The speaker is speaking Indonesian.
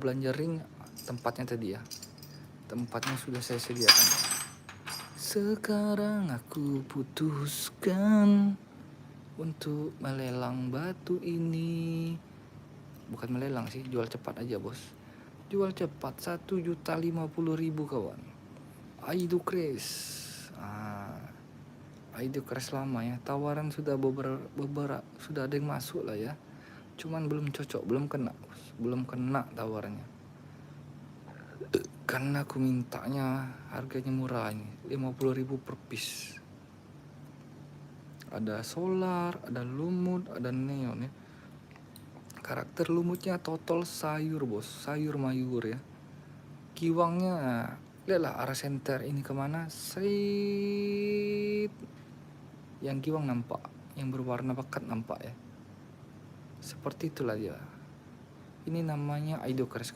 belanja ring tempatnya tadi ya. Tempatnya sudah saya sediakan. Sekarang aku putuskan untuk melelang batu ini. Bukan melelang sih, jual cepat aja bos. Jual cepat 1.050.000 kawan. Aido Crash. Aido Crash lama ya. Tawaran sudah beberapa sudah ada yang masuk lah ya. Cuman belum cocok, belum kena bos. Belum kena tawarannya. Karena aku mintanya harganya murah ini, 50.000 per piece. Ada solar, ada lumut, ada neon ya. Karakter lumutnya total sayur bos, sayur mayur ya. Kiwangnya, lihatlah arah center ini kemana, yang kiwang nampak, yang berwarna pekat nampak ya. Seperti itulah dia. Ini namanya Aido Crash.